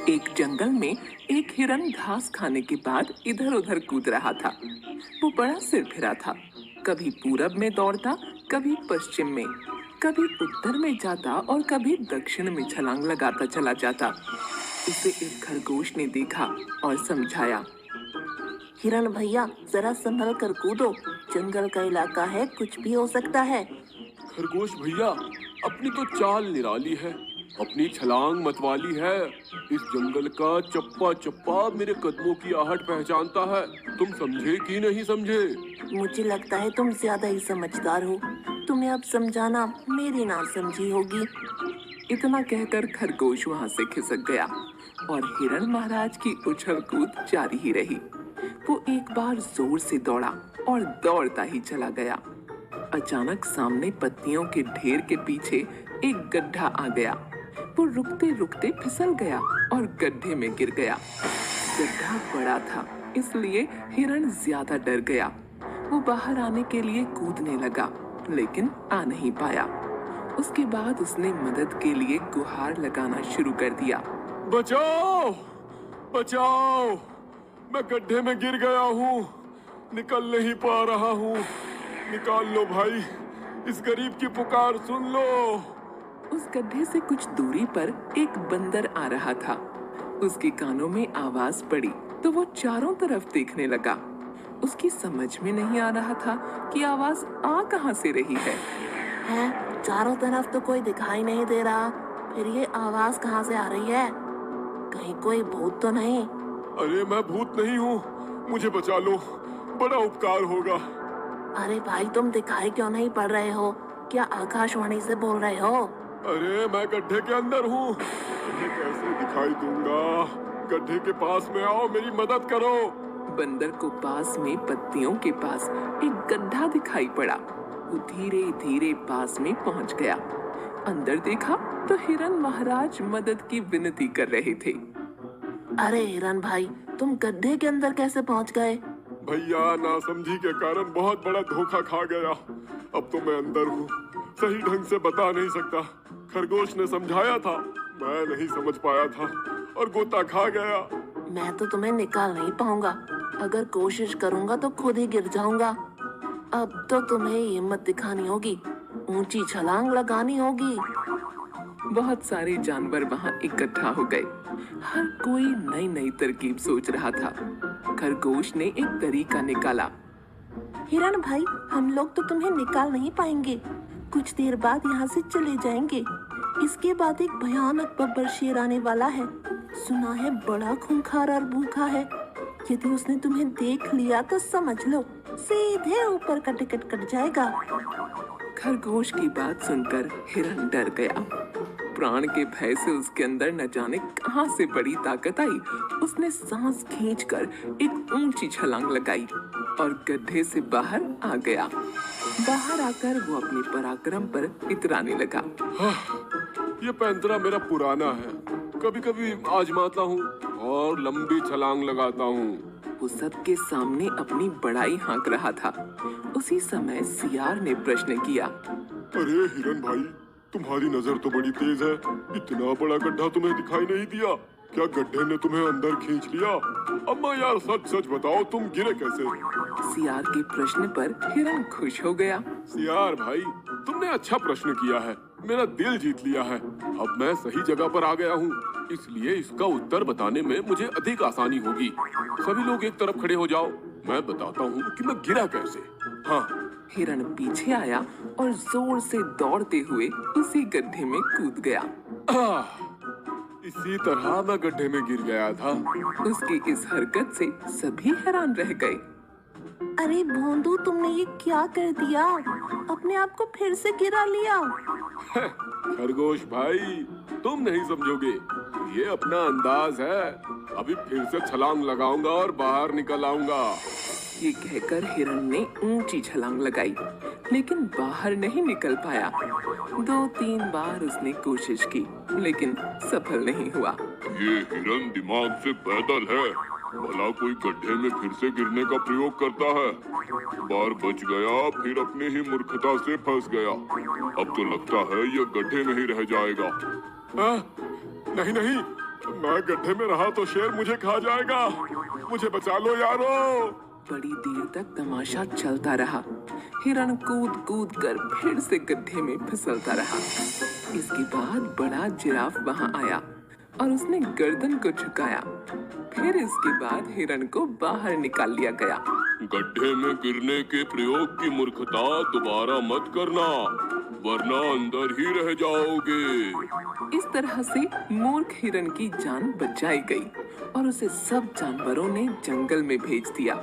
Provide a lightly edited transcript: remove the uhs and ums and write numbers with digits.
एक जंगल में एक हिरन घास खाने के बाद इधर उधर कूद रहा था। वो बड़ा सिर फिरा था। कभी पूरब में दौड़ता, कभी पश्चिम में, कभी उत्तर में जाता और कभी दक्षिण में छलांग लगाता चला जाता। उसे एक खरगोश ने देखा और समझाया। हिरण भैया, जरा संभल कर कूदो। जंगल का इलाका है, कुछ भी हो सकता है। खरगोश भैया, अपनी तो चाल निराली है, अपनी छलांग मतवाली है। इस जंगल का चप्पा चप्पा मेरे कदमों की आहट पहचानता है। तुम समझे कि नहीं समझे? मुझे लगता है तुम ज्यादा ही समझदार हो। तुम्हें अब समझाना मेरी ना समझी होगी। इतना कहकर खरगोश वहां से खिसक गया और हिरण महाराज की उछल कूद जारी ही रही। वो एक बार जोर से दौड़ा और दौड़ता ही चला गया। अचानक सामने पत्तियों के ढेर के पीछे एक गड्ढा आ गया। वो रुकते रुकते फिसल गया और गड्ढे में गिर गया। गड्ढा बड़ा था, इसलिए हिरण ज्यादा डर गया। वो बाहर आने के लिए कूदने लगा, लेकिन आ नहीं पाया। उसके बाद उसने मदद के लिए गुहार लगाना शुरू कर दिया। बचाओ, बचाओ, मैं गड्ढे में गिर गया हूँ, निकल नहीं पा रहा हूँ। निकाल लो भाई, इस गरीब की पुकार सुन लो। उस गड्ढे से कुछ दूरी पर एक बंदर आ रहा था। उसके कानों में आवाज पड़ी तो वो चारों तरफ देखने लगा। उसकी समझ में नहीं आ रहा था कि आवाज आ कहां से रही है। चारों तरफ तो कोई दिखाई नहीं दे रहा, फिर ये आवाज कहाँ से आ रही है? कहीं कोई भूत तो नहीं? अरे मैं भूत नहीं हूँ, मुझे बचा लो, बड़ा उपकार होगा। अरे भाई, तुम दिखाई क्यों नहीं पड़ रहे हो? क्या आकाशवाणी से बोल रहे हो? अरे मैं गड्ढे के अंदर हूँ, तुम्हें कैसे दिखाई दूंगा? गड्ढे के पास में आओ, मेरी मदद करो। बंदर को पास में पत्तियों के पास एक गड्ढा दिखाई पड़ा। वो धीरे धीरे पास में पहुंच गया। अंदर देखा तो हिरन महाराज मदद की विनती कर रहे थे। अरे हिरन भाई, तुम गड्ढे के अंदर कैसे पहुंच गए? भैया, नासमझी के कारण बहुत बड़ा धोखा खा गया। अब तो मैं अंदर हूँ, सही ढंग से बता नहीं सकता। खरगोश ने समझाया था, मैं नहीं समझ पाया था और गोता खा गया। मैं तो तुम्हें निकाल नहीं पाऊंगा। अगर कोशिश करूंगा तो खुद ही गिर जाऊंगा। अब तो तुम्हें हिम्मत दिखानी होगी, ऊंची छलांग लगानी होगी। बहुत सारे जानवर वहां इकट्ठा हो गए। हर कोई नई नई तरकीब सोच रहा था। खरगोश ने एक तरीका निकाला। हिरण भाई, हम लोग तो तुम्हें निकाल नहीं पाएंगे। कुछ देर बाद यहाँ से चले जाएंगे। इसके बाद एक भयानक बब्बर शेर आने वाला है। सुना है बड़ा खूंखार और भूखा है। यदि उसने तुम्हें देख लिया तो समझ लो, सीधे ऊपर का टिकट कट जाएगा। खरगोश की बात सुनकर हिरन डर गया। प्राण के भय से उसके अंदर न जाने कहां से बड़ी ताकत आई। उसने सांस खींचकर एक ऊंची छलांग लगाई और गड्ढे से बाहर आ गया। बाहर आकर वो अपने पराक्रम पर इतराने लगा। ये पैंतरा मेरा पुराना है, कभी कभी आजमाता हूँ और लंबी छलांग लगाता हूँ। वो सबके सामने अपनी बड़ाई हाँक रहा था। उसी समय सियार ने प्रश्न किया। अरे हिरन भाई, तुम्हारी नजर तो बड़ी तेज है। इतना बड़ा गड्ढा तुम्हें दिखाई नहीं दिया? क्या गड्ढे ने तुम्हें अंदर खींच लिया? अम्मा यार, सच सच बताओ, तुम गिरे कैसे? सियार के प्रश्न पर हिरन खुश हो गया। सियार भाई, तुमने अच्छा प्रश्न किया है, मेरा दिल जीत लिया है। अब मैं सही जगह पर आ गया हूँ, इसलिए इसका उत्तर बताने में मुझे अधिक आसानी होगी। सभी लोग एक तरफ खड़े हो जाओ, मैं बताता हूँ कि मैं गिरा कैसे। हाँ। हिरन पीछे आया और जोर से दौड़ते हुए उसी गड्ढे में कूद गया। इसी तरह मैं गड्ढे में गिर गया था। उसकी इस हरकत से सभी हैरान रह गए। अरे भोंदू, तुमने ये क्या कर दिया? अपने आप को फिर से गिरा लिया। खरगोश भाई, तुम नहीं समझोगे, ये अपना अंदाज है। अभी फिर से छलांग लगाऊंगा और बाहर निकल आऊंगा। ये कहकर हिरन ने ऊंची छलांग लगाई, लेकिन बाहर नहीं निकल पाया। 2-3 बार उसने कोशिश की, लेकिन सफल नहीं हुआ। ये हिरन दिमाग से पैदल है, भला कोई गड्ढे में फिर से गिरने का प्रयोग करता है। बार बच गया, फिर अपने ही मूर्खता से फंस गया। अब तो लगता है ये गड्ढे में ही रह जाएगा। नहीं नहीं, मैं गड्ढे में रहा तो शेर मुझे खा जाएगा। मुझे बचा लो यारो। बड़ी देर तक तमाशा चलता रहा। हिरण कूद कूद कर फिर से गड्ढे में फिसलता रहा। इसके बाद बड़ा जिराफ वहां आया और उसने गर्दन को झुकाया। फिर इसके बाद हिरण को बाहर निकाल लिया गया। गड्ढे में गिरने के प्रयोग की मूर्खता दोबारा मत करना, वरना अंदर ही रह जाओगे। इस तरह से मूर्ख हिरण की जान बचाई गई और उसे सब जानवरों ने जंगल में भेज दिया।